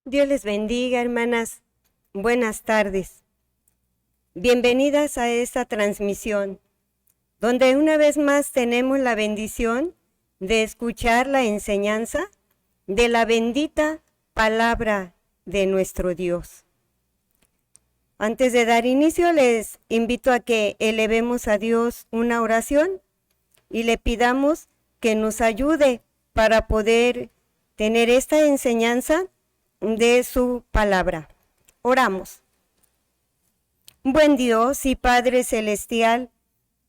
Dios les bendiga, hermanas. Buenas tardes. Bienvenidas a esta transmisión, donde una vez más tenemos la bendición de escuchar la enseñanza de la bendita palabra de nuestro Dios. Antes de dar inicio, les invito a que elevemos a Dios una oración y le pidamos que nos ayude para poder tener esta enseñanza de su palabra. Oramos. Buen Dios y Padre Celestial,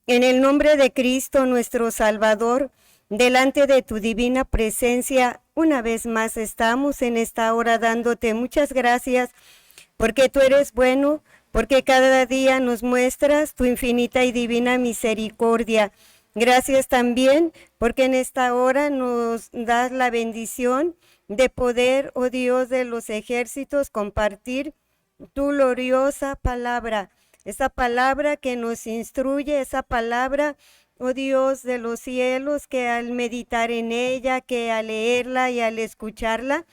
en el nombre de Cristo nuestro Salvador, delante de tu divina presencia, una vez más estamos en esta hora dándote muchas gracias, porque tú eres bueno, porque cada día nos muestras tu infinita y divina misericordia. Gracias también porque en esta hora nos das la bendición de poder, oh Dios de los ejércitos, compartir tu gloriosa palabra, esa palabra que nos instruye, esa palabra, oh Dios de los cielos, que al meditar en ella, que al leerla y al escucharla,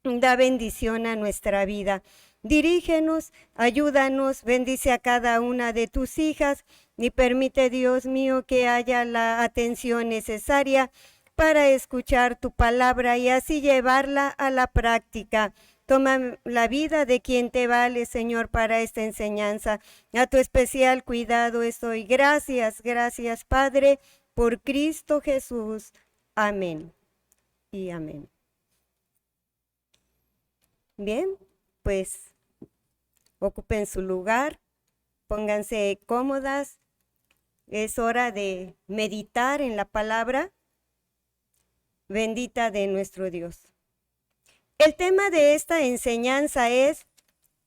da bendición a nuestra vida. Dirígenos, ayúdanos, bendice a cada una de tus hijas y permite, Dios mío, que haya la atención necesaria para escuchar tu palabra y así llevarla a la práctica. Toma la vida de quien te vale, Señor, para esta enseñanza. A tu especial cuidado estoy. Gracias, gracias, Padre, por Cristo Jesús. Amén y amén. Bien, pues ocupen su lugar, pónganse cómodas. Es hora de meditar en la palabra bendita de nuestro Dios. El tema de esta enseñanza es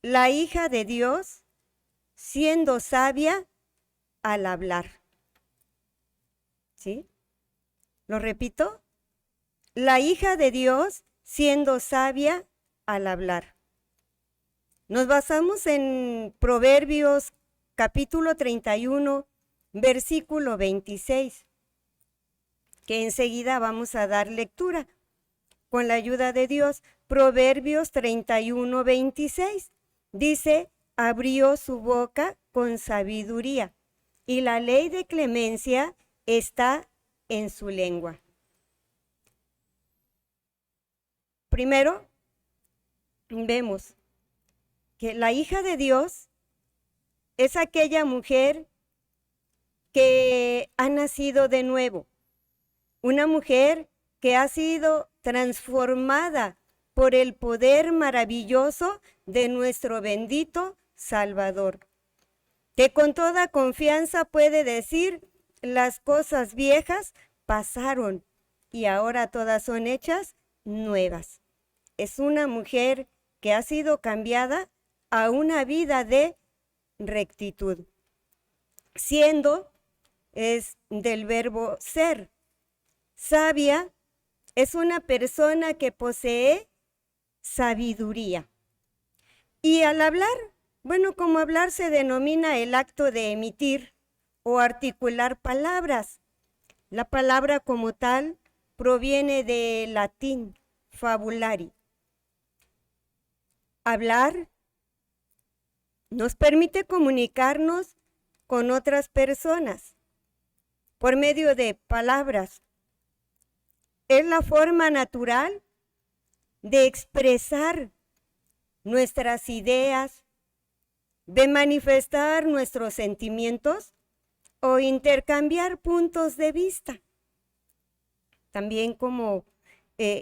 la hija de Dios siendo sabia al hablar. ¿Sí? ¿Lo repito? La hija de Dios siendo sabia al hablar. Nos basamos en Proverbios capítulo 31, versículo 26, que enseguida vamos a dar lectura con la ayuda de Dios. Proverbios 31, 26 dice: abrió su boca con sabiduría y la ley de clemencia está en su lengua. Primero, vemos que la hija de Dios es aquella mujer que ha nacido de nuevo, una mujer que ha sido transformada por el poder maravilloso de nuestro bendito Salvador, que con toda confianza puede decir: las cosas viejas pasaron y ahora todas son hechas nuevas. Es una mujer que ha sido cambiada a una vida de rectitud. Siendo es del verbo ser. Sabia es una persona que posee sabiduría. Y al hablar, bueno, como hablar se denomina el acto de emitir o articular palabras. La palabra como tal proviene del latín fabulari. Hablar nos permite comunicarnos con otras personas por medio de palabras. Es la forma natural de expresar nuestras ideas, de manifestar nuestros sentimientos o intercambiar puntos de vista. También como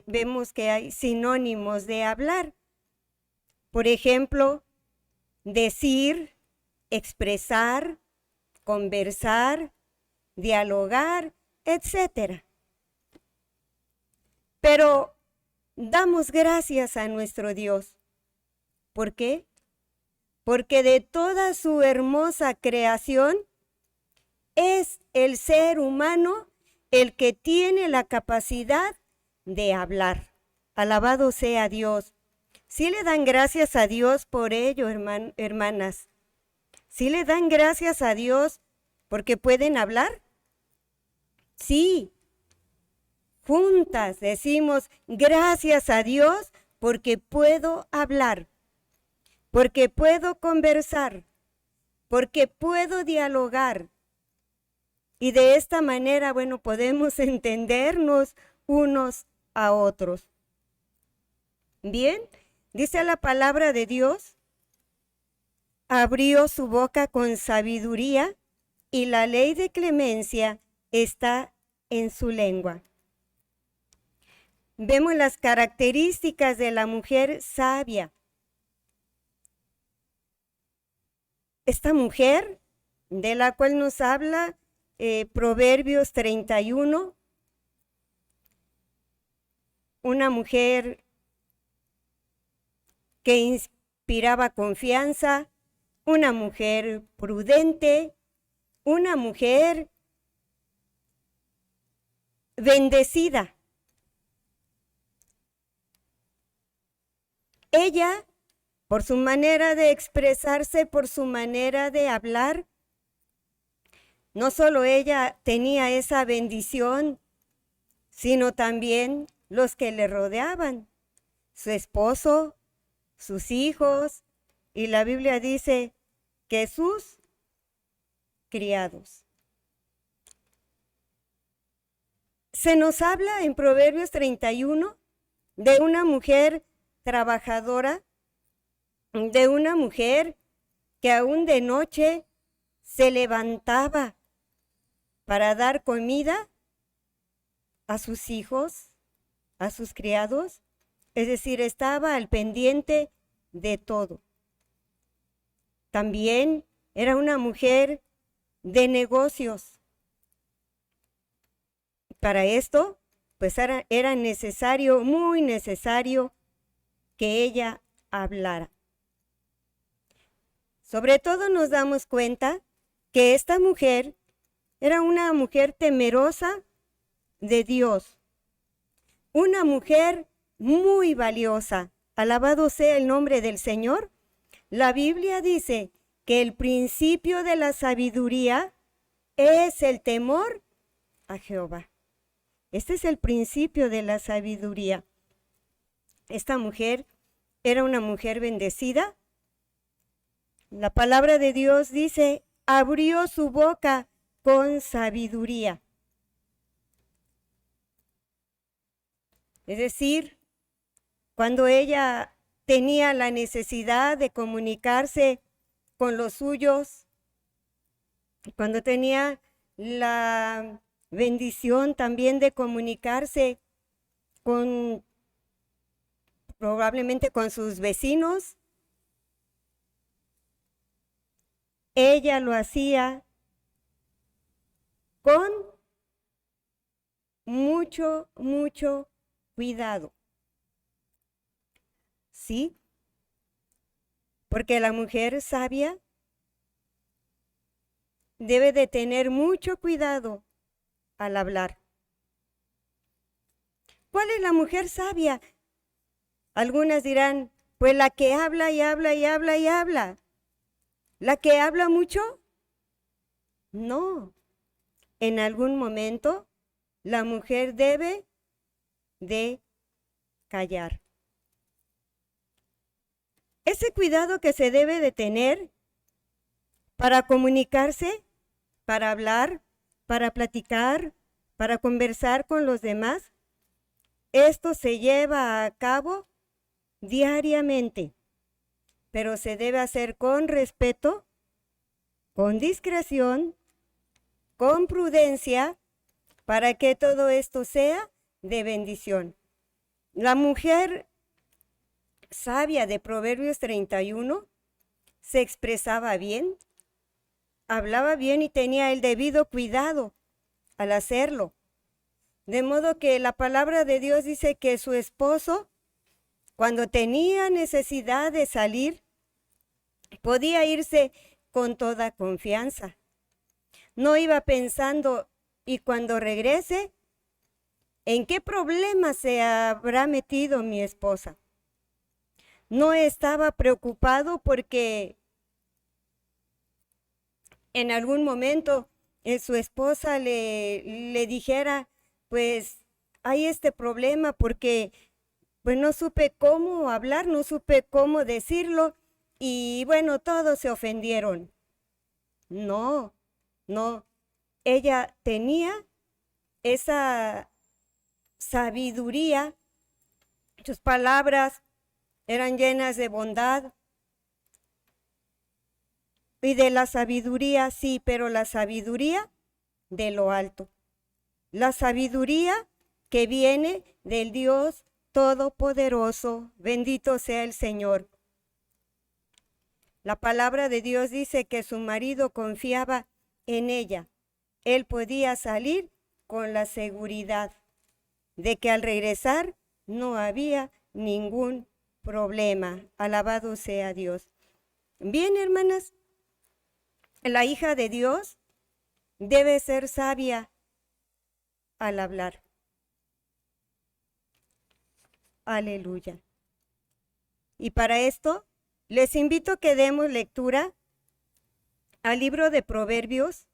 vemos que hay sinónimos de hablar. Por ejemplo, decir, expresar, conversar, dialogar, etc. Pero damos gracias a nuestro Dios. ¿Por qué? Porque de toda su hermosa creación es el ser humano el que tiene la capacidad de hablar. Alabado sea Dios. ¿Sí le dan gracias a Dios por ello, hermanas? ¿Sí le dan gracias a Dios porque pueden hablar? Sí. Juntas decimos gracias a Dios porque puedo hablar, porque puedo conversar, porque puedo dialogar. Y de esta manera, bueno, podemos entendernos unos a otros. Bien, dice la palabra de Dios, abrió su boca con sabiduría y la ley de clemencia está en su lengua. Vemos las características de la mujer sabia. Esta mujer de la cual nos habla Proverbios 31, una mujer que inspiraba confianza, una mujer prudente, una mujer bendecida. Ella, por su manera de expresarse, por su manera de hablar, no solo ella tenía esa bendición, sino también los que le rodeaban, su esposo, sus hijos, y la Biblia dice que sus criados. Se nos habla en Proverbios 31 de una mujer trabajadora, de una mujer que aún de noche se levantaba para dar comida a sus hijos, a sus criados, es decir, estaba al pendiente de todo. También era una mujer de negocios. Para esto, pues era necesario, muy necesario, que ella hablara. Sobre todo nos damos cuenta que esta mujer era una mujer temerosa de Dios, una mujer muy valiosa. Alabado sea el nombre del Señor. La Biblia dice que el principio de la sabiduría es el temor a Jehová. Este es el principio de la sabiduría. Esta mujer era una mujer bendecida. La palabra de Dios dice, abrió su boca con sabiduría. Es decir, cuando ella tenía la necesidad de comunicarse con los suyos, cuando tenía la bendición también de comunicarse probablemente con sus vecinos, ella lo hacía con mucho cuidado. ¿Sí? Porque la mujer sabia debe de tener mucho cuidado al hablar. ¿Cuál es la mujer sabia? Algunas dirán, pues la que habla y habla y habla y habla. ¿La que habla mucho? No. En algún momento la mujer debe de callar. Ese cuidado que se debe de tener para comunicarse, para hablar, para platicar, para conversar con los demás, esto se lleva a cabo diariamente, pero se debe hacer con respeto, con discreción, con prudencia, para que todo esto sea de bendición. La mujer sabia de Proverbios 31 se expresaba bien, hablaba bien y tenía el debido cuidado al hacerlo. De modo que la palabra de Dios dice que su esposo, cuando tenía necesidad de salir, podía irse con toda confianza. No iba pensando, y cuando regrese, ¿en qué problema se habrá metido mi esposa? No estaba preocupado porque en algún momento su esposa le dijera, pues hay este problema porque pues no supe cómo hablar, no supe cómo decirlo y bueno, todos se ofendieron. No, no, ella tenía esa sabiduría, sus palabras eran llenas de bondad y de la sabiduría, sí, pero la sabiduría de lo alto, la sabiduría que viene del Dios Todopoderoso, bendito sea el Señor. La palabra de Dios dice que su marido confiaba en ella. Él podía salir con la seguridad de que al regresar no había ningún problema. Alabado sea Dios. Bien, hermanas, la hija de Dios debe ser sabia al hablar. Aleluya. Y para esto, les invito a que demos lectura al libro de Proverbios,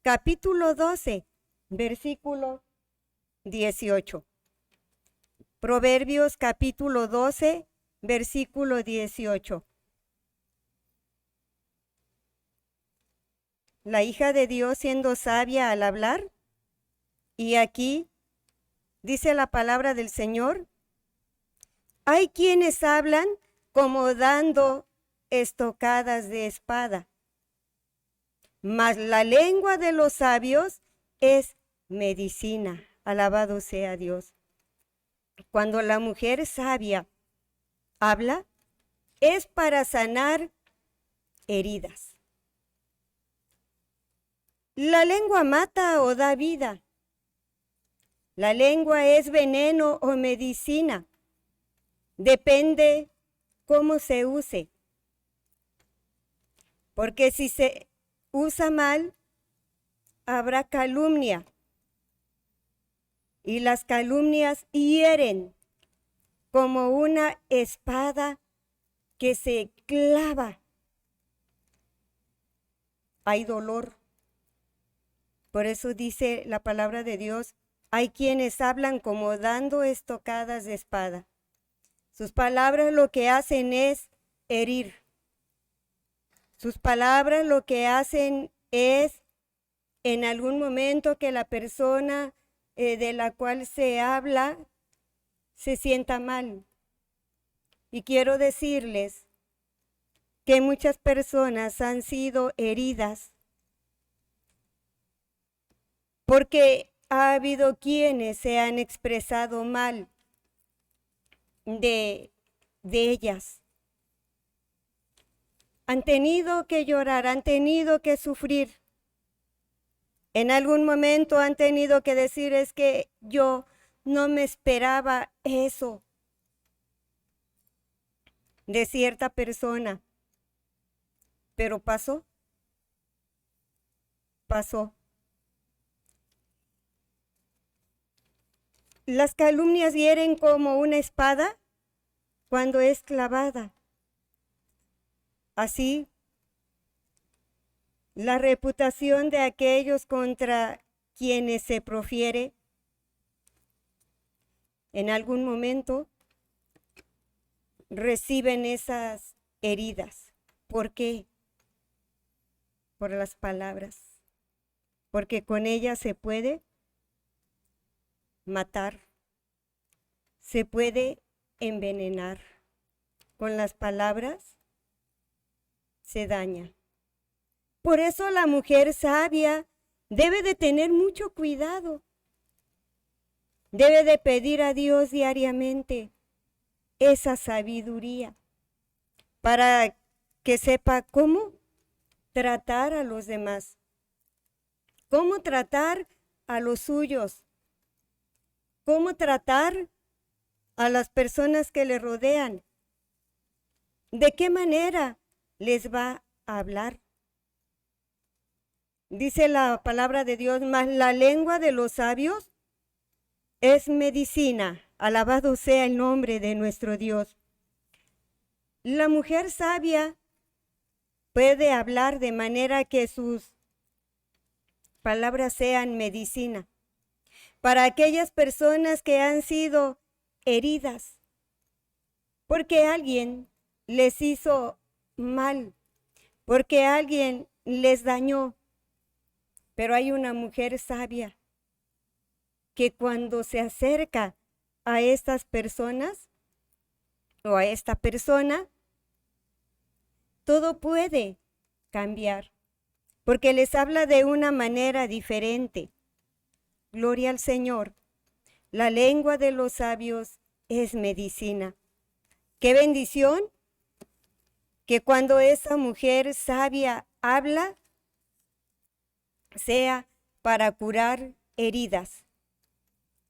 capítulo 12, versículo 18. Proverbios, capítulo 12, versículo 18. La hija de Dios siendo sabia al hablar, y aquí dice la palabra del Señor, hay quienes hablan como dando estocadas de espada, mas la lengua de los sabios es medicina. Alabado sea Dios. Cuando la mujer sabia habla, es para sanar heridas. La lengua mata o da vida. La lengua es veneno o medicina. Depende cómo se use. Porque si se usa mal, habrá calumnia. Y las calumnias hieren como una espada que se clava. Hay dolor. Por eso dice la palabra de Dios, hay quienes hablan como dando estocadas de espada. Sus palabras lo que hacen es herir. Sus palabras lo que hacen es, en algún momento que la persona de la cual se habla se sienta mal. Y quiero decirles que muchas personas han sido heridas porque ha habido quienes se han expresado mal de ellas. Han tenido que llorar, han tenido que sufrir. En algún momento han tenido que decir, es que yo no me esperaba eso de cierta persona, pero pasó. Las calumnias hieren como una espada cuando es clavada. Así, la reputación de aquellos contra quienes se profiere en algún momento reciben esas heridas. ¿Por qué? Por las palabras. Porque con ellas se puede matar, se puede envenenar. Con las palabras se daña. Por eso la mujer sabia debe de tener mucho cuidado. Debe de pedir a Dios diariamente esa sabiduría para que sepa cómo tratar a los demás, cómo tratar a los suyos, cómo tratar a las personas que le rodean, de qué manera les va a hablar. Dice la palabra de Dios, mas la lengua de los sabios es medicina. Alabado sea el nombre de nuestro Dios. La mujer sabia puede hablar de manera que sus palabras sean medicina para aquellas personas que han sido heridas, porque alguien les hizo mal, porque alguien les dañó. Pero hay una mujer sabia que cuando se acerca a estas personas o a esta persona, todo puede cambiar, porque les habla de una manera diferente. Gloria al Señor. La lengua de los sabios es medicina. Qué bendición que cuando esa mujer sabia habla, sea para curar heridas,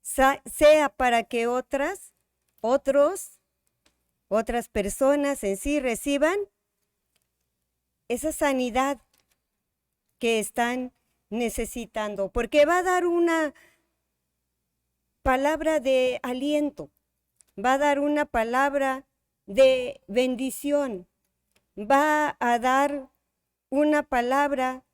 sea para que otras personas en sí reciban esa sanidad que están necesitando, porque va a dar una palabra de aliento, va a dar una palabra de bendición, va a dar una palabra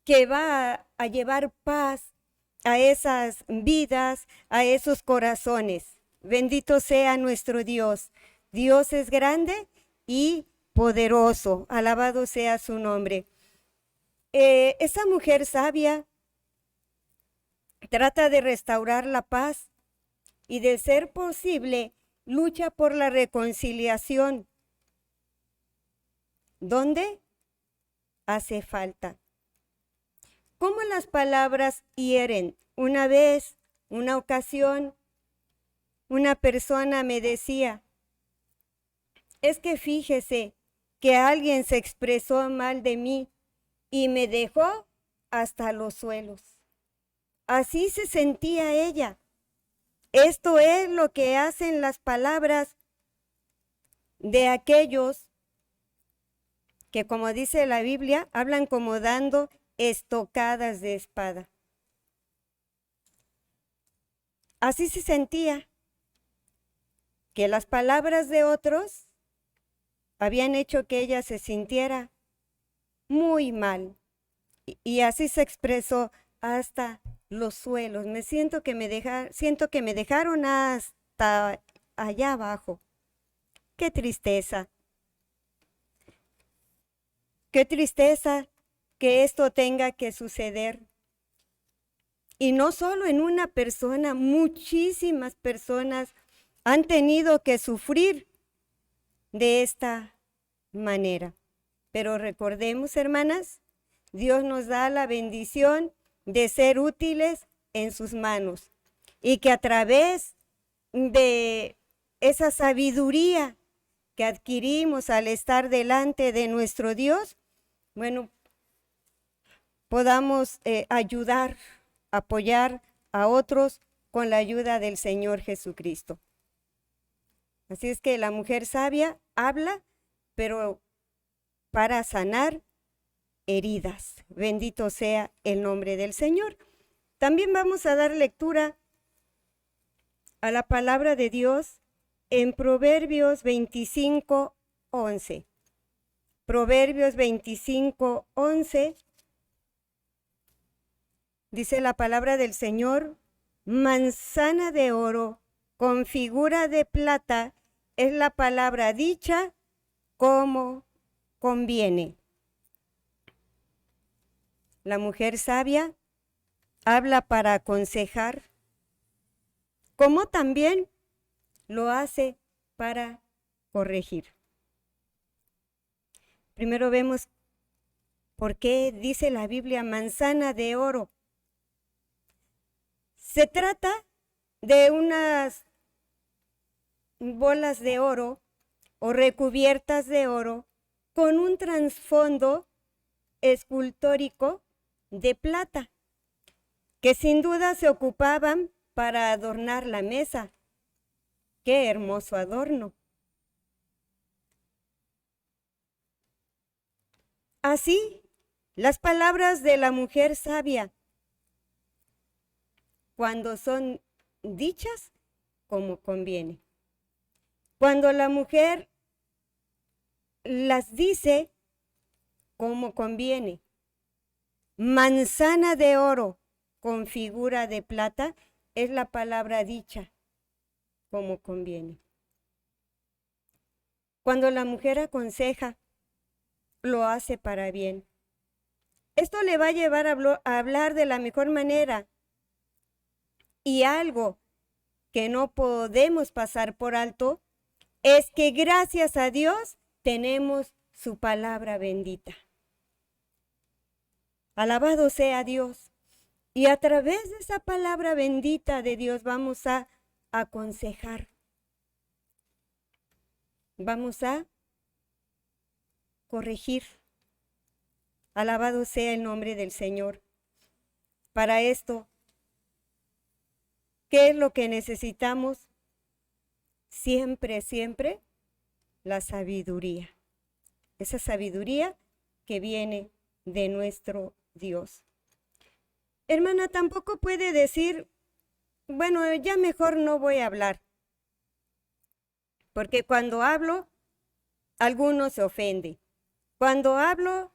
que va a llevar paz a esas vidas, a esos corazones. Bendito sea nuestro Dios. Dios es grande y poderoso. Alabado sea su nombre. Esa mujer sabia trata de restaurar la paz y, de ser posible, lucha por la reconciliación. ¿Dónde hace falta? ¿Cómo las palabras hieren? Una vez, una ocasión, una persona me decía, es que fíjese que alguien se expresó mal de mí y me dejó hasta los suelos. Así se sentía ella. Esto es lo que hacen las palabras de aquellos que, como dice la Biblia, hablan como dando estocadas de espada. Así se sentía, que las palabras de otros habían hecho que ella se sintiera muy mal. Y así se expresó hasta los suelos. Siento que me dejaron hasta allá abajo. Qué tristeza. Qué tristeza que esto tenga que suceder. Y no solo en una persona, muchísimas personas han tenido que sufrir de esta manera. Pero recordemos, hermanas, Dios nos da la bendición de ser útiles en sus manos y que a través de esa sabiduría que adquirimos al estar delante de nuestro Dios, podamos ayudar, apoyar a otros con la ayuda del Señor Jesucristo. Así es que la mujer sabia habla, pero para sanar heridas. Bendito sea el nombre del Señor. También vamos a dar lectura a la palabra de Dios en Proverbios 25:11. Proverbios 25:11 dice la palabra del Señor: manzana de oro con figura de plata es la palabra dicha como conviene. La mujer sabia habla para aconsejar, como también lo hace para corregir. Primero vemos por qué dice la Biblia manzana de oro. Se trata de unas bolas de oro o recubiertas de oro con un trasfondo escultórico de plata, que sin duda se ocupaban para adornar la mesa. ¡Qué hermoso adorno! Así, las palabras de la mujer sabia, cuando son dichas como conviene. Cuando la mujer las dice como conviene. Manzana de oro con figura de plata es la palabra dicha como conviene. Cuando la mujer aconseja, lo hace para bien. Esto le va a llevar a hablar de la mejor manera. Y algo que no podemos pasar por alto es que gracias a Dios tenemos su palabra bendita. Alabado sea Dios. Y a través de esa palabra bendita de Dios vamos a aconsejar. Vamos a corregir. Alabado sea el nombre del Señor. Para esto, ¿qué es lo que necesitamos? Siempre, siempre, la sabiduría. Esa sabiduría que viene de nuestro Dios. Hermana, tampoco puede decir, bueno, ya mejor no voy a hablar. Porque cuando hablo, alguno se ofende. Cuando hablo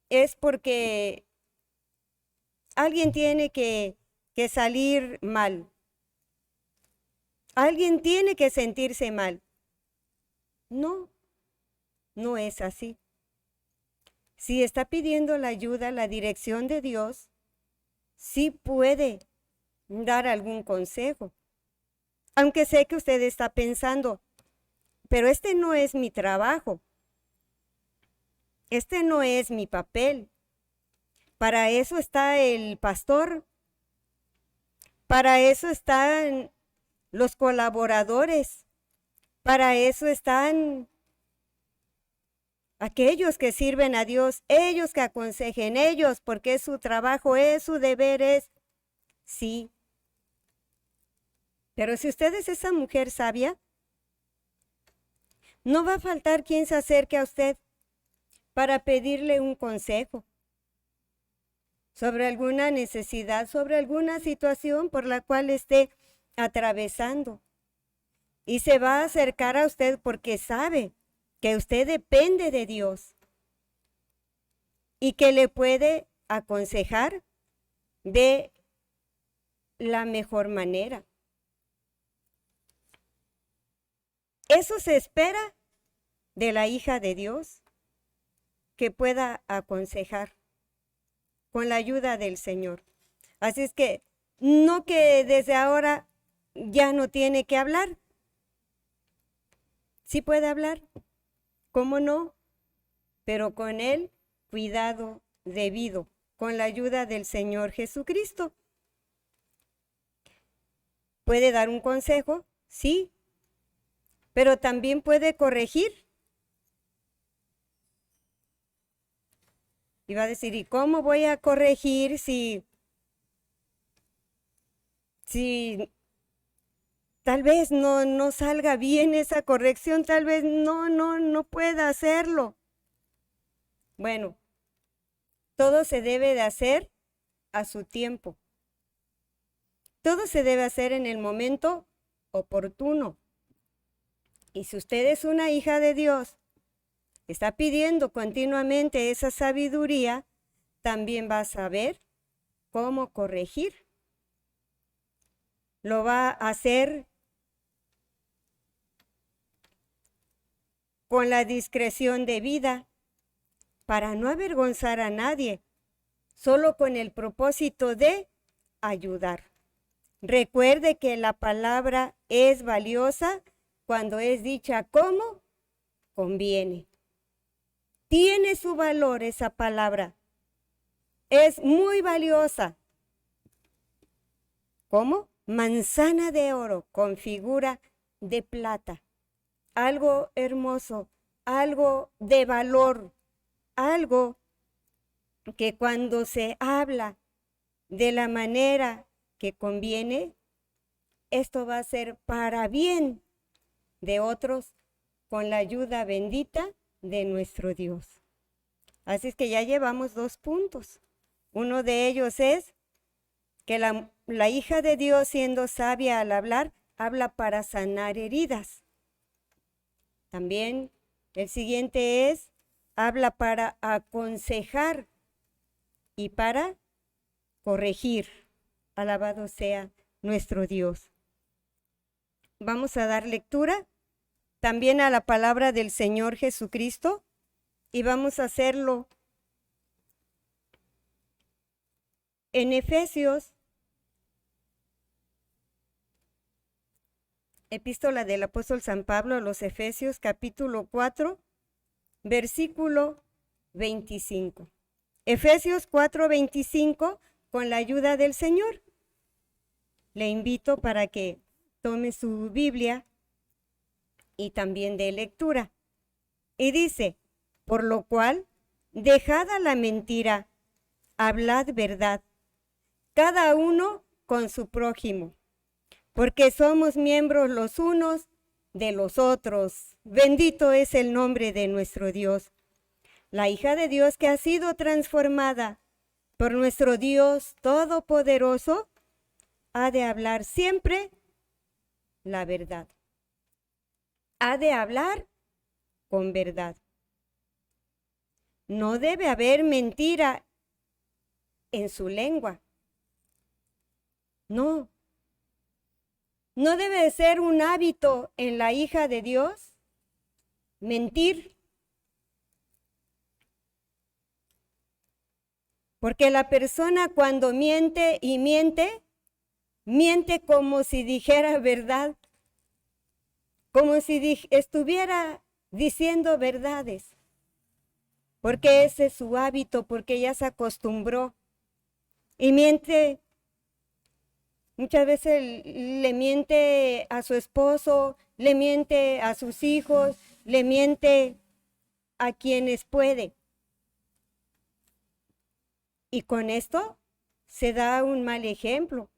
es porque alguien tiene que salir mal. Alguien tiene que sentirse mal. No, no es así. Si está pidiendo la ayuda, la dirección de Dios, sí puede dar algún consejo. Aunque sé que usted está pensando, pero este no es mi trabajo. Este no es mi papel. Para eso está el pastor. Para eso están los colaboradores. Para eso están aquellos que sirven a Dios, ellos que aconsejen, ellos, porque es su trabajo, es su deber, es, sí. Pero si usted es esa mujer sabia, no va a faltar quien se acerque a usted para pedirle un consejo sobre alguna necesidad, sobre alguna situación por la cual esté atravesando. Y se va a acercar a usted porque sabe que usted depende de Dios y que le puede aconsejar de la mejor manera. Eso se espera de la hija de Dios, que pueda aconsejar con la ayuda del Señor. Así es que no que desde ahora ya no tiene que hablar. Sí puede hablar, ¿cómo no? Pero con el cuidado debido, con la ayuda del Señor Jesucristo. ¿Puede dar un consejo? Sí, pero también puede corregir. Y va a decir, ¿y cómo voy a corregir si tal vez no salga bien esa corrección, tal vez no pueda hacerlo? Bueno, todo se debe de hacer a su tiempo. Todo se debe hacer en el momento oportuno. Y si usted es una hija de Dios, está pidiendo continuamente esa sabiduría, también va a saber cómo corregir. Lo va a hacer con la discreción debida para no avergonzar a nadie, solo con el propósito de ayudar. Recuerde que la palabra es valiosa cuando es dicha como conviene. Tiene su valor esa palabra. Es muy valiosa. ¿Cómo? Manzana de oro con figura de plata. Algo hermoso, algo de valor, algo que cuando se habla de la manera que conviene, esto va a ser para bien de otros con la ayuda bendita de nuestro Dios. Así es que ya llevamos 2 puntos. Uno de ellos es que la hija de Dios, siendo sabia al hablar, habla para sanar heridas. También el siguiente es, habla para aconsejar y para corregir. Alabado sea nuestro Dios. Vamos a dar lectura también a la palabra del Señor Jesucristo y vamos a hacerlo en Efesios, epístola del apóstol San Pablo a los Efesios, capítulo 4, versículo 25. Efesios 4:25, con la ayuda del Señor. Le invito para que tome su Biblia y también de lectura. Y dice, por lo cual, dejada la mentira, hablad verdad, cada uno con su prójimo, porque somos miembros los unos de los otros. Bendito es el nombre de nuestro Dios. La hija de Dios que ha sido transformada por nuestro Dios Todopoderoso, ha de hablar siempre la verdad. Ha de hablar con verdad. No debe haber mentira en su lengua. No. No debe de ser un hábito en la hija de Dios mentir. Porque la persona cuando miente y miente, miente como si dijera verdad, como si estuviera diciendo verdades. Porque ese es su hábito, porque ya se acostumbró. Y miente, muchas veces le miente a su esposo, le miente a sus hijos, le miente a quienes puede. Y con esto se da un mal ejemplo.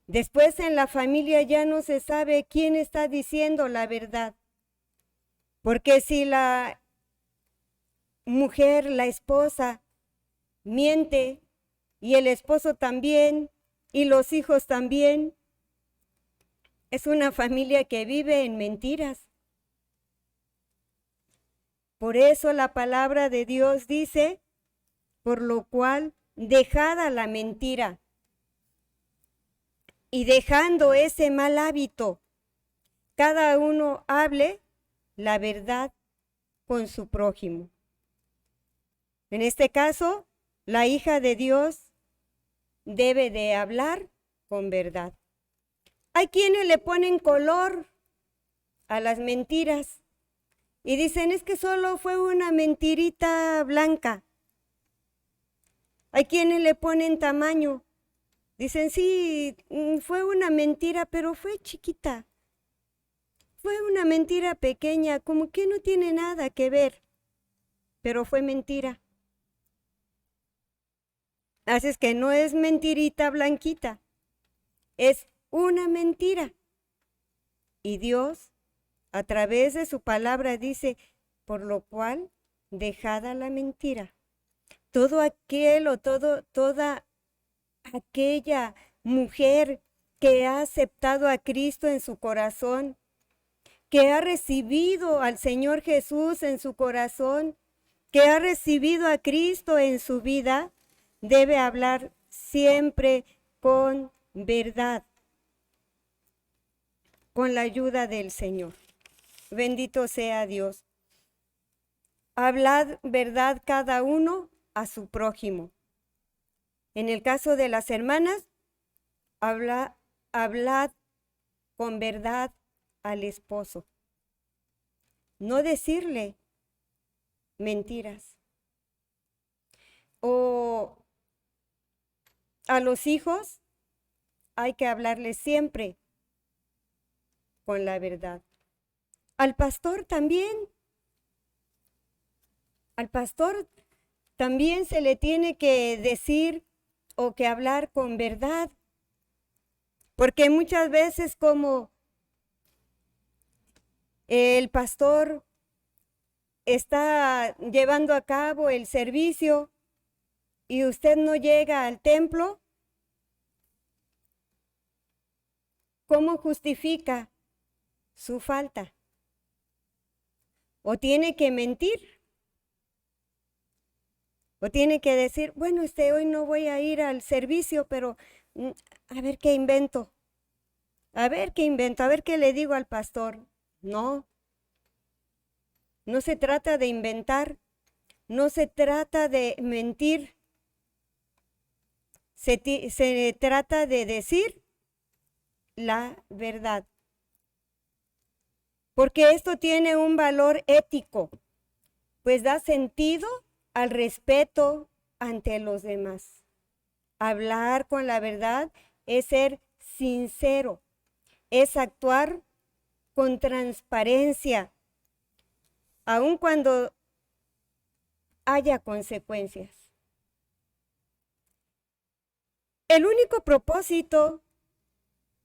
Después en la familia ya no se sabe quién está diciendo la verdad. Porque si la mujer, la esposa, miente y el esposo también y los hijos también, es una familia que vive en mentiras. Por eso la palabra de Dios dice, por lo cual, dejada la mentira y dejando ese mal hábito, cada uno hable la verdad con su prójimo. En este caso, la hija de Dios debe de hablar con verdad. Hay quienes le ponen color a las mentiras y dicen, es que solo fue una mentirita blanca. Hay quienes le ponen tamaño. Dicen, sí, fue una mentira, pero fue chiquita. Fue una mentira pequeña, como que no tiene nada que ver, pero fue mentira. Así es que no es mentirita blanquita, es una mentira. Y Dios, a través de su palabra, dice, por lo cual, dejada la mentira. Todo aquel o toda aquella mujer que ha aceptado a Cristo en su corazón, que ha recibido al Señor Jesús en su corazón, que ha recibido a Cristo en su vida, debe hablar siempre con verdad, con la ayuda del Señor. Bendito sea Dios. Hablad verdad cada uno a su prójimo. En el caso de las hermanas, hablad con verdad al esposo. No decirle mentiras. O a los hijos hay que hablarles siempre con la verdad. Al pastor también. Al pastor también se le tiene que decir o que hablar con verdad. Porque muchas veces como el pastor está llevando a cabo el servicio y usted no llega al templo, ¿cómo justifica su falta? O tiene que mentir, o tiene que decir, bueno, hoy no voy a ir al servicio, pero a ver qué invento, a ver qué le digo al pastor. No, no se trata de inventar, no se trata de mentir, se trata de decir la verdad. Porque esto tiene un valor ético, pues da sentido al respeto ante los demás. Hablar con la verdad es ser sincero, es actuar con transparencia, aun cuando haya consecuencias. El único propósito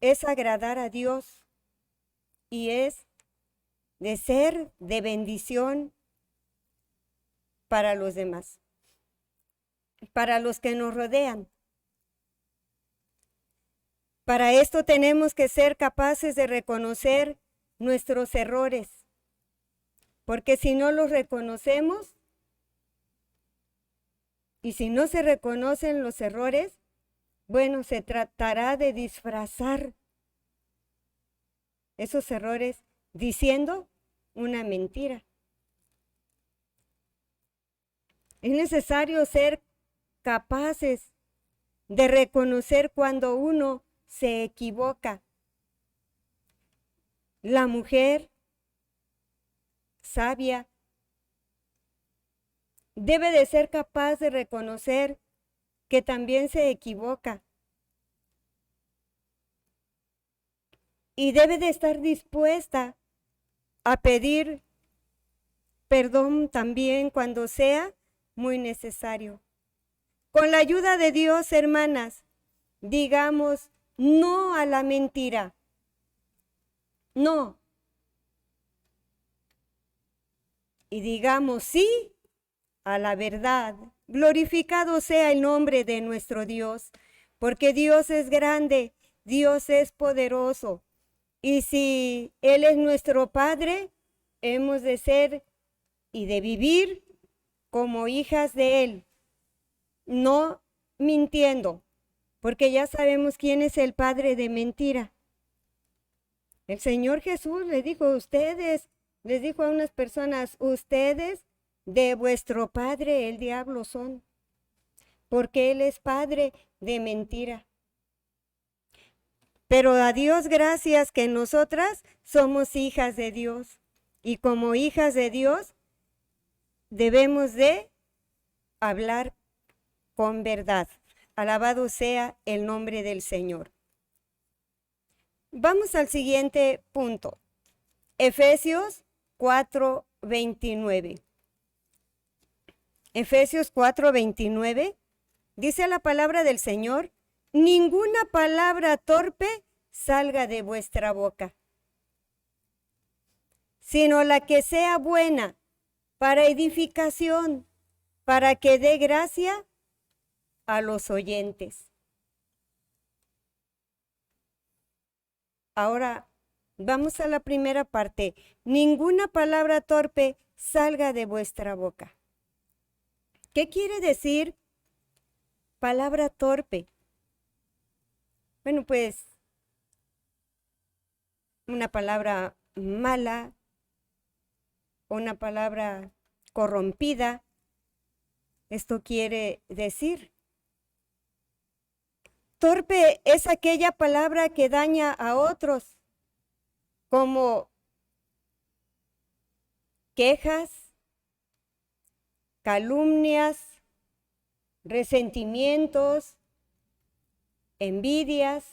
es agradar a Dios y es de ser de bendición para los demás, para los que nos rodean. Para esto tenemos que ser capaces de reconocer nuestros errores, porque si no los reconocemos y si no se reconocen los errores, bueno, se tratará de disfrazar esos errores diciendo una mentira. Es necesario ser capaces de reconocer cuando uno se equivoca. La mujer sabia debe de ser capaz de reconocer que también se equivoca y debe de estar dispuesta a pedir perdón también cuando sea muy necesario. Con la ayuda de Dios, hermanas, digamos no a la mentira. No. Y digamos sí a la verdad. Glorificado sea el nombre de nuestro Dios, porque Dios es grande, Dios es poderoso. Y si Él es nuestro Padre, hemos de ser y de vivir como hijas de Él, no mintiendo, porque ya sabemos quién es el padre de mentira. El Señor Jesús les dijo a unas personas, ustedes de vuestro padre el diablo son, porque Él es padre de mentira. Pero a Dios gracias que nosotras somos hijas de Dios, y como hijas de Dios debemos de hablar con verdad. Alabado sea el nombre del Señor. Vamos al siguiente punto. Efesios 4:29. Efesios 4:29 dice la palabra del Señor: ninguna palabra torpe salga de vuestra boca, sino la que sea buena para edificación, para que dé gracia a los oyentes. Ahora, vamos a la primera parte. Ninguna palabra torpe salga de vuestra boca. ¿Qué quiere decir palabra torpe? Bueno, pues una palabra mala, una palabra corrompida. Esto quiere decir. Torpe es aquella palabra que daña a otros, como quejas, calumnias, resentimientos, envidias,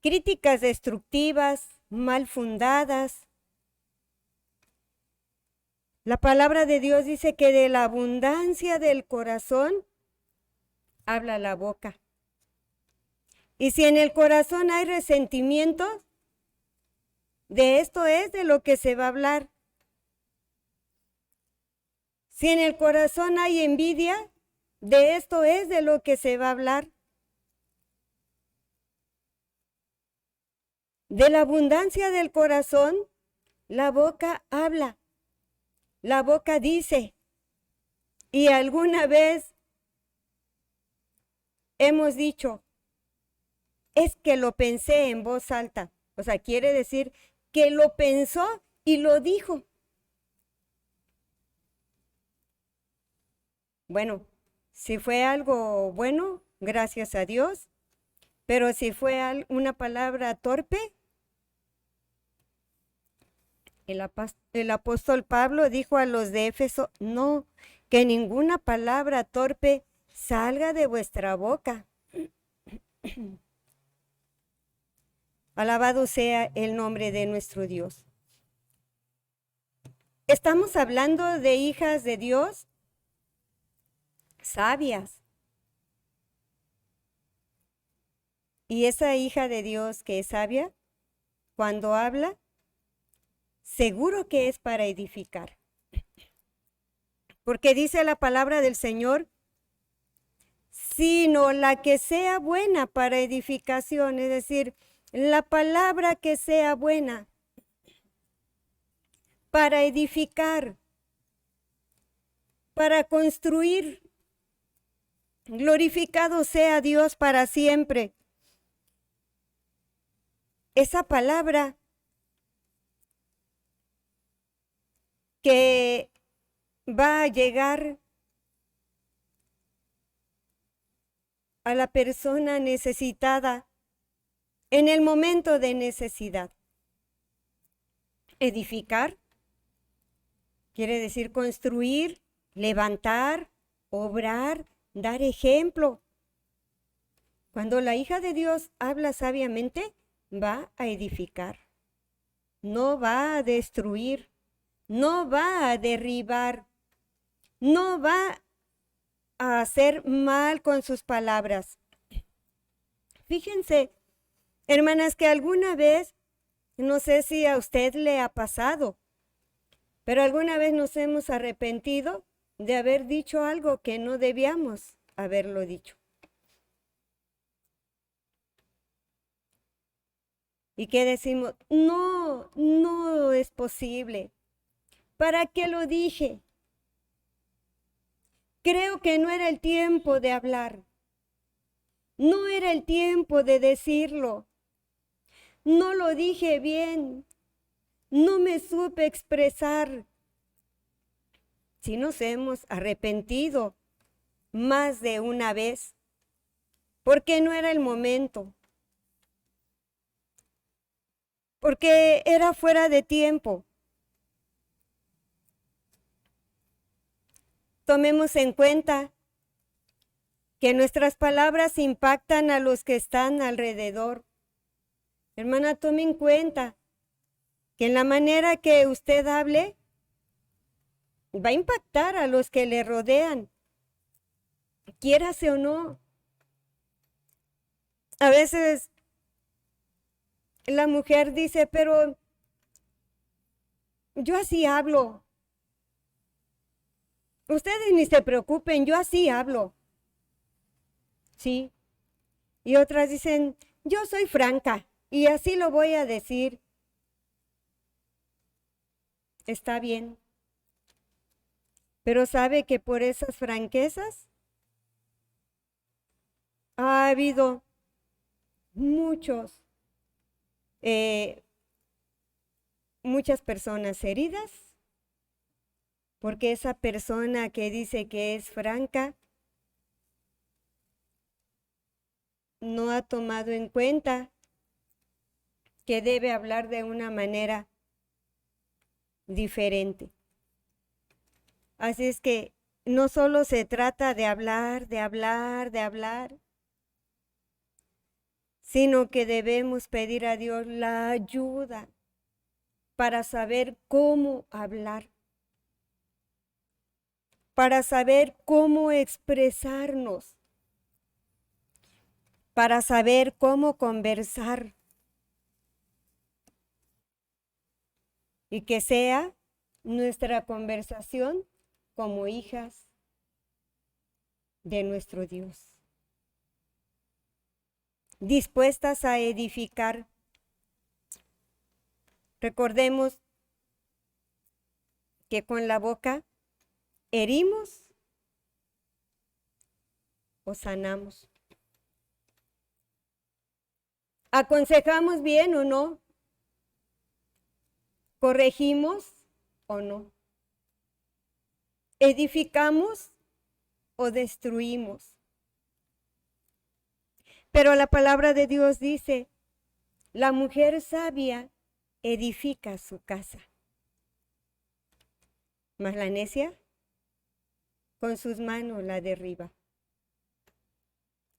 críticas destructivas, mal fundadas. La palabra de Dios dice que de la abundancia del corazón habla la boca. Y si en el corazón hay resentimiento, de esto es de lo que se va a hablar. Si en el corazón hay envidia, de esto es de lo que se va a hablar. De la abundancia del corazón, la boca habla, la boca dice. Y alguna vez hemos dicho, es que lo pensé en voz alta. O sea, quiere decir que lo pensó y lo dijo. Bueno, si fue algo bueno, gracias a Dios, pero si fue una palabra torpe, el apóstol Pablo dijo a los de Éfeso, no, que ninguna palabra torpe salga de vuestra boca. Alabado sea el nombre de nuestro Dios. Estamos hablando de hijas de Dios sabias. Y esa hija de Dios que es sabia, cuando habla, seguro que es para edificar. Porque dice la palabra del Señor, sino la que sea buena para edificación, es decir, la palabra que sea buena para edificar, para construir. Glorificado sea Dios para siempre. Esa palabra que va a llegar a la persona necesitada en el momento de necesidad. Edificar quiere decir construir, levantar, obrar, dar ejemplo. Cuando la hija de Dios habla sabiamente, va a edificar, no va a destruir, no va a derribar, no va a hacer mal con sus palabras. Fíjense, hermanas, que alguna vez, no sé si a usted le ha pasado, pero alguna vez nos hemos arrepentido de haber dicho algo que no debíamos haberlo dicho. ¿Y qué decimos? No, no es posible. ¿Para qué lo dije? Creo que no era el tiempo de hablar. No era el tiempo de decirlo. No lo dije bien. No me supe expresar. Si nos hemos arrepentido más de una vez, porque no era el momento, porque era fuera de tiempo. Tomemos en cuenta que nuestras palabras impactan a los que están alrededor. Hermana, tome en cuenta que en la manera que usted hable, va a impactar a los que le rodean, quiérase o no. A veces la mujer dice, pero yo así hablo. Ustedes ni se preocupen, yo así hablo. Sí. Y otras dicen, yo soy franca y así lo voy a decir. Está bien. Pero sabe que por esas franquezas ha habido muchas personas heridas, porque esa persona que dice que es franca no ha tomado en cuenta que debe hablar de una manera diferente. Así es que no solo se trata de hablar, sino que debemos pedir a Dios la ayuda para saber cómo hablar, para saber cómo expresarnos, para saber cómo conversar y que sea nuestra conversación como hijas de nuestro Dios, dispuestas a edificar. Recordemos que con la boca herimos o sanamos. ¿Aconsejamos bien o no? ¿Corregimos o no? ¿Edificamos o destruimos? Pero la palabra de Dios dice, la mujer sabia edifica su casa, mas la necia con sus manos la derriba.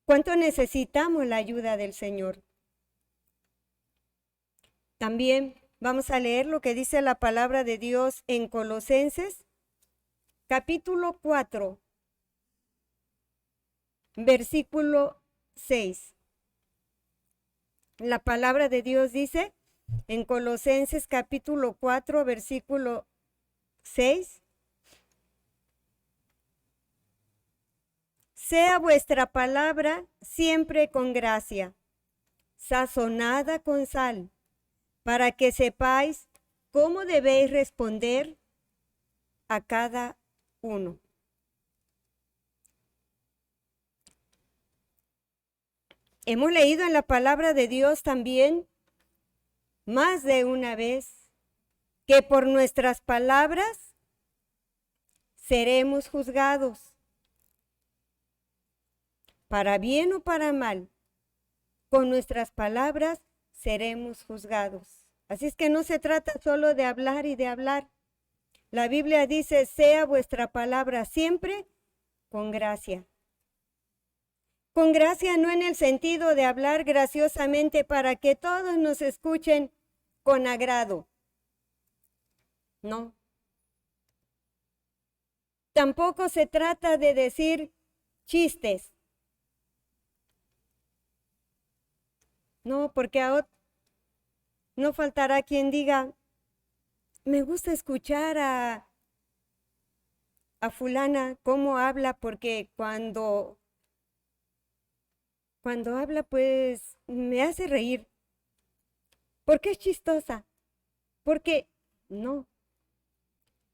¿Cuánto necesitamos la ayuda del Señor? También vamos a leer lo que dice la palabra de Dios en Colosenses, capítulo 4, versículo 6. La palabra de Dios dice en Colosenses capítulo 4, versículo 6. Sea vuestra palabra siempre con gracia, sazonada con sal, para que sepáis cómo debéis responder a cada uno. Hemos leído en la palabra de Dios también más de una vez que por nuestras palabras seremos juzgados, para bien o para mal. Con nuestras palabras seremos juzgados. Así es que no se trata solo de hablar y de hablar. La Biblia dice, sea vuestra palabra siempre con gracia. Con gracia no en el sentido de hablar graciosamente para que todos nos escuchen con agrado. No. Tampoco se trata de decir chistes. No, porque no faltará quien diga, me gusta escuchar a fulana cómo habla, porque cuando habla, pues me hace reír. Porque es chistosa. Porque no.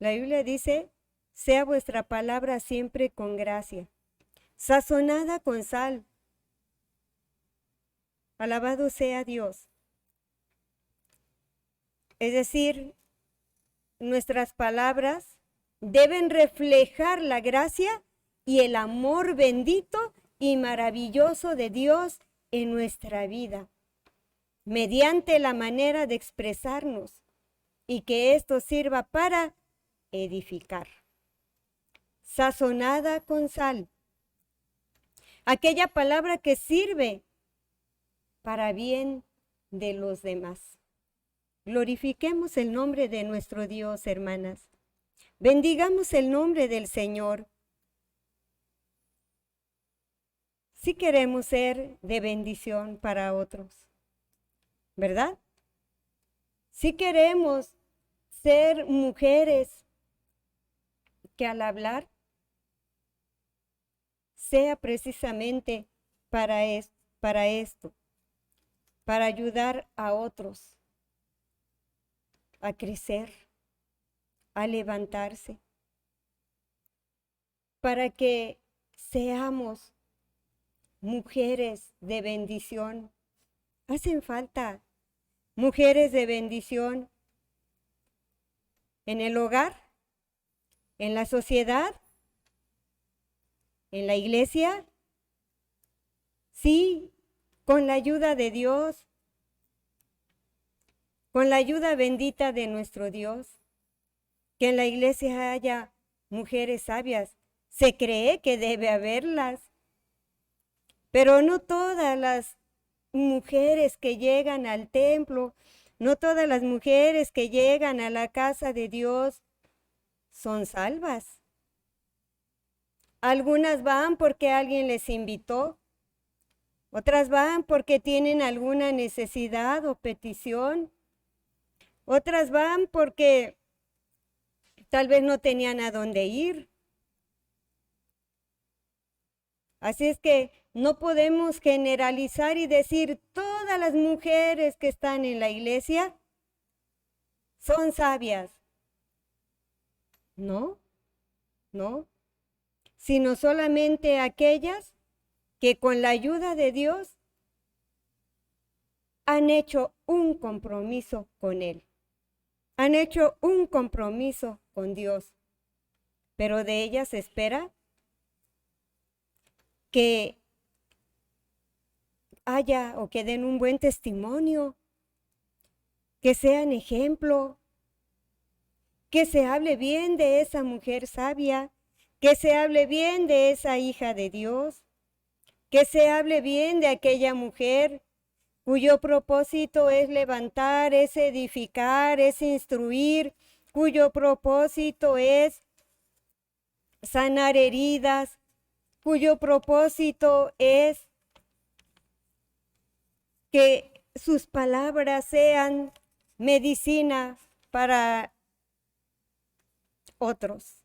La Biblia dice, sea vuestra palabra siempre con gracia, sazonada con sal. Alabado sea Dios. Es decir, nuestras palabras deben reflejar la gracia y el amor bendito y maravilloso de Dios en nuestra vida, mediante la manera de expresarnos, y que esto sirva para edificar. Sazonada con sal. Aquella palabra que sirve para bien de los demás. Glorifiquemos el nombre de nuestro Dios, hermanas. Bendigamos el nombre del Señor. Si queremos ser de bendición para otros, ¿verdad? Si queremos ser mujeres que al hablar sea precisamente para esto, para ayudar a otros a crecer, a levantarse, para que seamos mujeres de bendición. Hacen falta mujeres de bendición en el hogar, en la sociedad, en la iglesia. Sí, con la ayuda de Dios, con la ayuda bendita de nuestro Dios, que en la iglesia haya mujeres sabias. Se cree que debe haberlas, pero no todas las mujeres que llegan al templo, no todas las mujeres que llegan a la casa de Dios son salvas. Algunas van porque alguien les invitó, otras van porque tienen alguna necesidad o petición, otras van porque tal vez no tenían a dónde ir. Así es que no podemos generalizar y decir todas las mujeres que están en la iglesia son sabias. No, sino solamente aquellas que con la ayuda de Dios han hecho un compromiso con Él. han hecho un compromiso con Dios, pero de ellas se espera que haya o que den un buen testimonio, que sean ejemplo, que se hable bien de esa mujer sabia, que se hable bien de esa hija de Dios, que se hable bien de aquella mujer cuyo propósito es levantar, es edificar, es instruir, cuyo propósito es sanar heridas, cuyo propósito es que sus palabras sean medicina para otros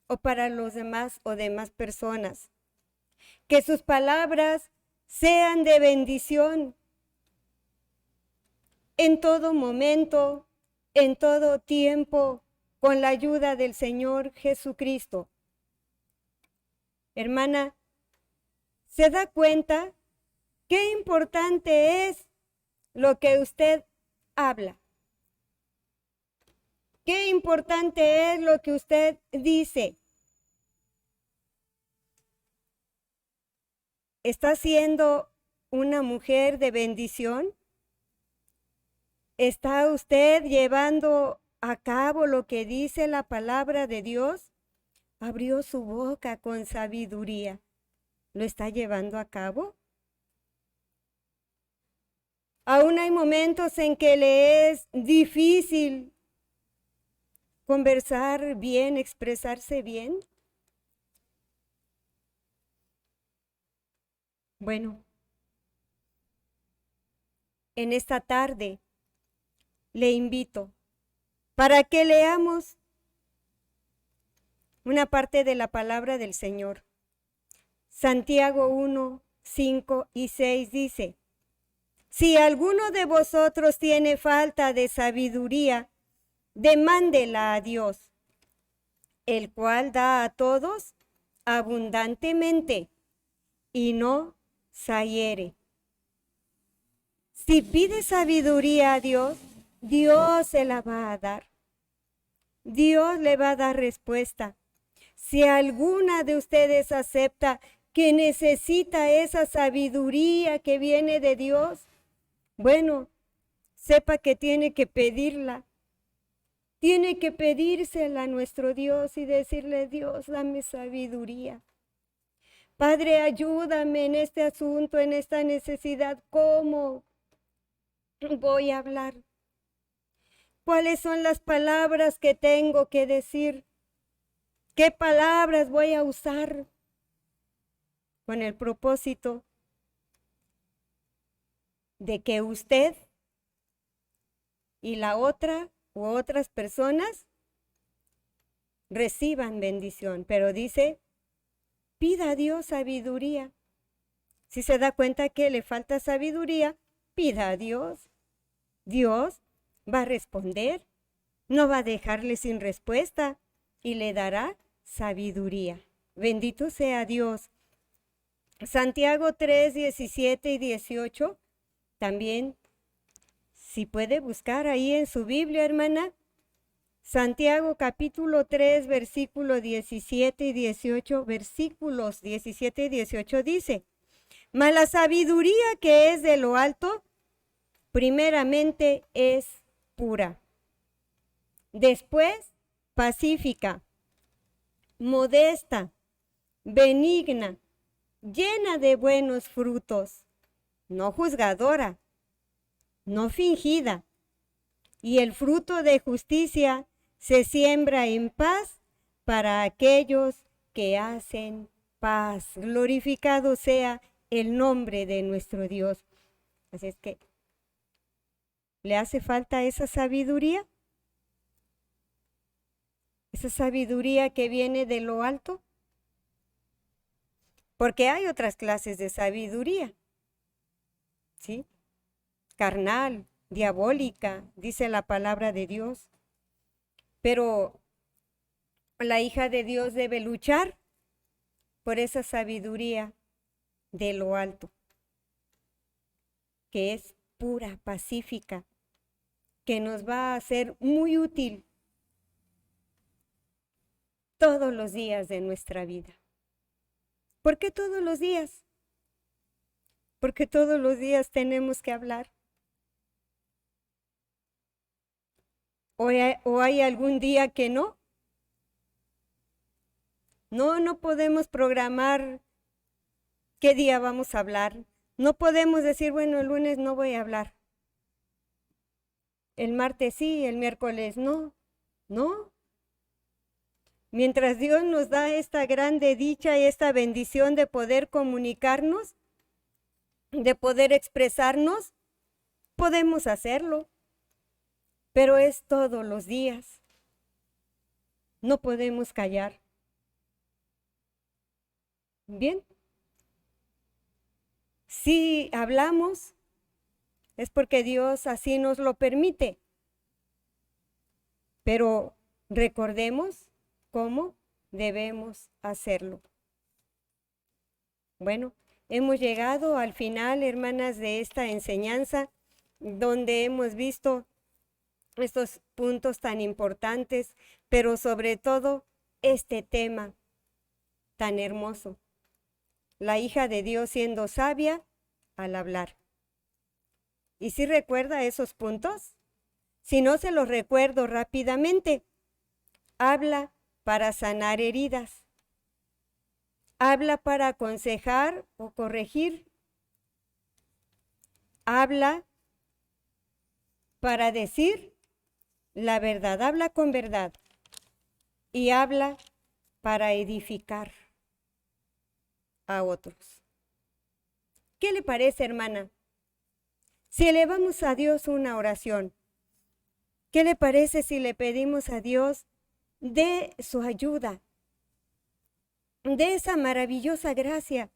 o para los demás o demás personas. Que sus palabras sean de bendición en todo momento, en todo tiempo, con la ayuda del Señor Jesucristo. Hermana, ¿se da cuenta qué importante es lo que usted habla? Qué importante es lo que usted dice. ¿Está siendo una mujer de bendición? ¿Está usted llevando a cabo lo que dice la palabra de Dios? Abrió su boca con sabiduría. ¿Lo está llevando a cabo? Aún hay momentos en que le es difícil conversar bien, expresarse bien. Bueno, en esta tarde le invito para que leamos una parte de la palabra del Señor. Santiago 1, 5 y 6 dice: si alguno de vosotros tiene falta de sabiduría, demándela a Dios, el cual da a todos abundantemente y no zahiere. Si pide sabiduría a Dios, Dios se la va a dar. Dios le va a dar respuesta. Si alguna de ustedes acepta que necesita esa sabiduría que viene de Dios, bueno, sepa que tiene que pedirla. Tiene que pedírsela a nuestro Dios y decirle: Dios, dame sabiduría. Padre, ayúdame en este asunto, en esta necesidad. ¿Cómo voy a hablar? ¿Cuáles son las palabras que tengo que decir? ¿Qué palabras voy a usar? Con el propósito de que usted y la otra u otras personas reciban bendición. Pero dice, pida a Dios sabiduría. Si se da cuenta que le falta sabiduría, pida a Dios. Dios va a responder, no va a dejarle sin respuesta y le dará sabiduría. Bendito sea Dios. Santiago 3, 17 y 18, también, si puede buscar ahí en su Biblia, hermana, Santiago capítulo 3, versículo 17 y 18, versículos 17 y 18 dice: mas la sabiduría que es de lo alto, primeramente es pura, después pacífica, modesta, benigna, llena de buenos frutos, no juzgadora, no fingida, y el fruto de justicia se siembra en paz para aquellos que hacen paz. Glorificado sea el nombre de nuestro Dios. Así es que, ¿le hace falta esa sabiduría? Esa sabiduría que viene de lo alto. Porque hay otras clases de sabiduría, ¿sí? Carnal, diabólica, dice la palabra de Dios. Pero la hija de Dios debe luchar por esa sabiduría de lo alto, que es pura, pacífica, que nos va a ser muy útil todos los días de nuestra vida. ¿Por qué todos los días? Porque todos los días tenemos que hablar. ¿O hay algún día que no? No podemos programar qué día vamos a hablar. No podemos decir, bueno, el lunes no voy a hablar. El martes sí, el miércoles no. No. Mientras Dios nos da esta grande dicha y esta bendición de poder comunicarnos, de poder expresarnos, podemos hacerlo. Pero es todos los días. No podemos callar. Bien. Si hablamos, es porque Dios así nos lo permite. Pero recordemos cómo debemos hacerlo. Bueno, hemos llegado al final, hermanas, de esta enseñanza, donde hemos visto estos puntos tan importantes, pero sobre todo este tema tan hermoso. La hija de Dios siendo sabia al hablar. ¿Y si recuerda esos puntos? Si no, se los recuerdo rápidamente. Habla para sanar heridas. Habla para aconsejar o corregir. Habla para decir la verdad. Habla con verdad. Y habla para edificar a otros. ¿Qué le parece, hermana? Si elevamos a Dios una oración, ¿qué le parece si le pedimos a Dios de su ayuda, de esa maravillosa gracia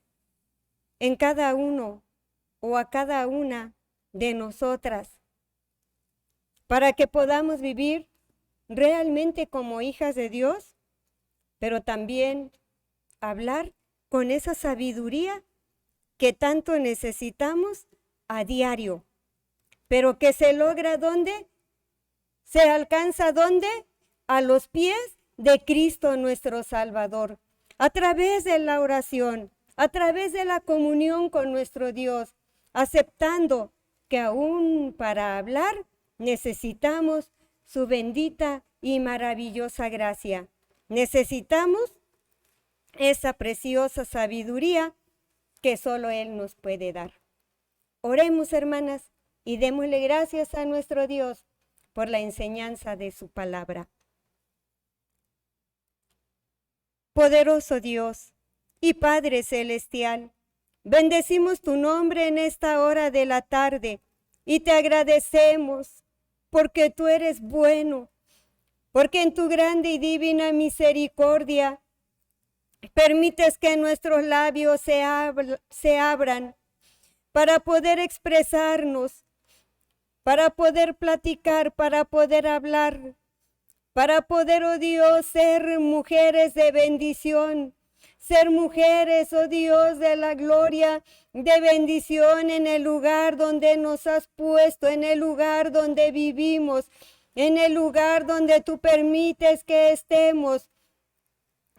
en cada uno o a cada una de nosotras, para que podamos vivir realmente como hijas de Dios, pero también hablar con esa sabiduría que tanto necesitamos a diario, pero que se logra ¿dónde? ¿Se alcanza dónde? A los pies de Cristo nuestro Salvador, a través de la oración, a través de la comunión con nuestro Dios, aceptando que aún para hablar necesitamos su bendita y maravillosa gracia. Necesitamos esa preciosa sabiduría que solo Él nos puede dar. Oremos, hermanas, y démosle gracias a nuestro Dios por la enseñanza de su palabra. Poderoso Dios y Padre Celestial, bendecimos tu nombre en esta hora de la tarde y te agradecemos porque tú eres bueno, porque en tu grande y divina misericordia permites que nuestros labios se abran para poder expresarnos, para poder platicar, para poder hablar, para poder, oh Dios, ser mujeres de bendición, ser mujeres, oh Dios, de la gloria, de bendición en el lugar donde nos has puesto, en el lugar donde vivimos, en el lugar donde tú permites que estemos,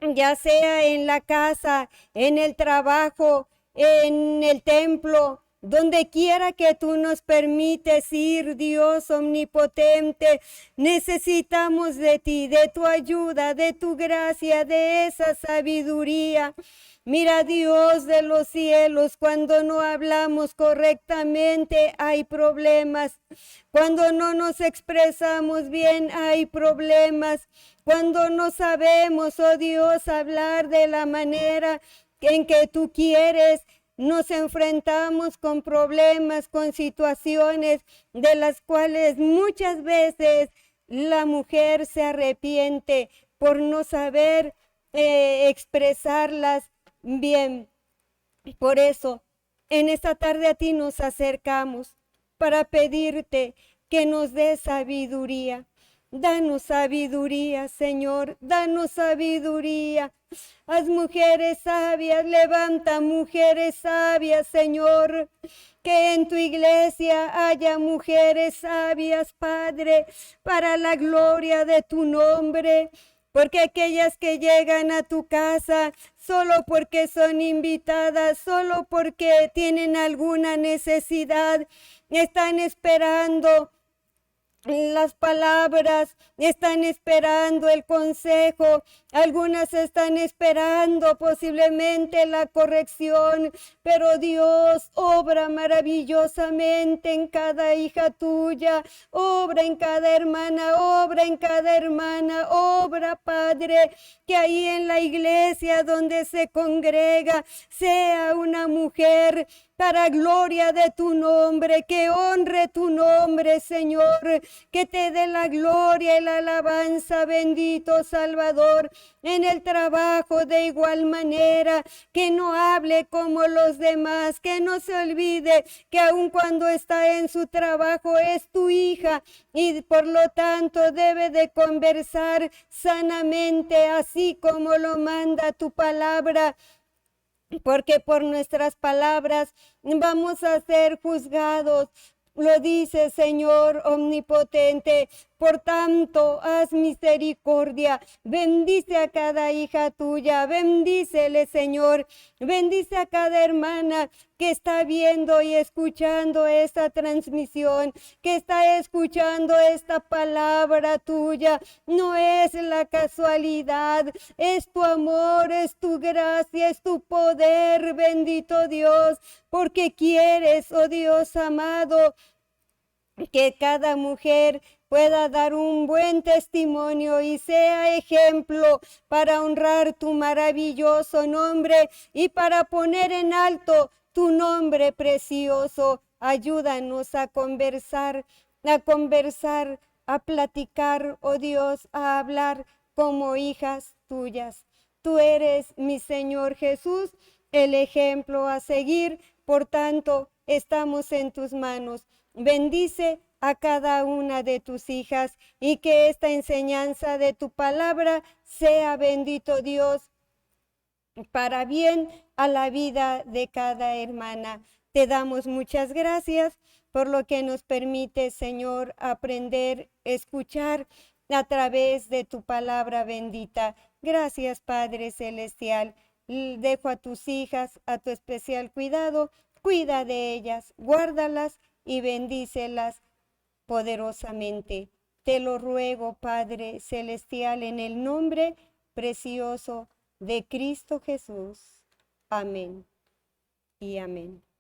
ya sea en la casa, en el trabajo, en el templo, donde quiera que tú nos permites ir, Dios omnipotente. Necesitamos de ti, de tu ayuda, de tu gracia, de esa sabiduría. Mira, Dios de los cielos, cuando no hablamos correctamente hay problemas. Cuando no nos expresamos bien hay problemas. Cuando no sabemos, oh Dios, hablar de la manera en que tú quieres, nos enfrentamos con problemas, con situaciones de las cuales muchas veces la mujer se arrepiente por no saber expresarlas bien. Por eso, en esta tarde a ti nos acercamos para pedirte que nos des sabiduría. Danos sabiduría, Señor, danos sabiduría. Haz mujeres sabias, levanta mujeres sabias, Señor, que en tu iglesia haya mujeres sabias, Padre, para la gloria de tu nombre. Porque aquellas que llegan a tu casa solo porque son invitadas, solo porque tienen alguna necesidad, están esperando las palabras, están esperando el consejo, algunas están esperando posiblemente la corrección, pero Dios obra maravillosamente en cada hija tuya, obra en cada hermana, obra en cada hermana, obra, Padre, que ahí en la iglesia donde se congrega sea una mujer para gloria de tu nombre, que honre tu nombre, Señor, que te dé la gloria y la alabanza, bendito Salvador, en el trabajo de igual manera, que no hable como los demás, que no se olvide que aun cuando está en su trabajo es tu hija y por lo tanto debe de conversar sanamente, así como lo manda tu palabra. Porque por nuestras palabras vamos a ser juzgados. Lo dice Señor omnipotente. Por tanto, haz misericordia. Bendice a cada hija tuya. Bendícele, Señor. Bendice a cada hermana que está viendo y escuchando esta transmisión, que está escuchando esta palabra tuya. No es la casualidad, es tu amor, es tu gracia, es tu poder, bendito Dios, porque quieres, oh Dios amado, que cada mujer pueda dar un buen testimonio y sea ejemplo para honrar tu maravilloso nombre y para poner en alto tu nombre precioso. Ayúdanos a conversar, a platicar, oh Dios, a hablar como hijas tuyas. Tú eres, mi Señor Jesús, el ejemplo a seguir. Por tanto, estamos en tus manos. Bendice a cada una de tus hijas y que esta enseñanza de tu palabra sea, bendito Dios, para bien a la vida de cada hermana. Te damos muchas gracias por lo que nos permite, Señor, aprender, escuchar a través de tu palabra bendita. Gracias, Padre Celestial. Dejo a tus hijas a tu especial cuidado. Cuida de ellas, guárdalas y bendícelas poderosamente. Te lo ruego, Padre Celestial, en el nombre precioso de Cristo Jesús. Amén y amén.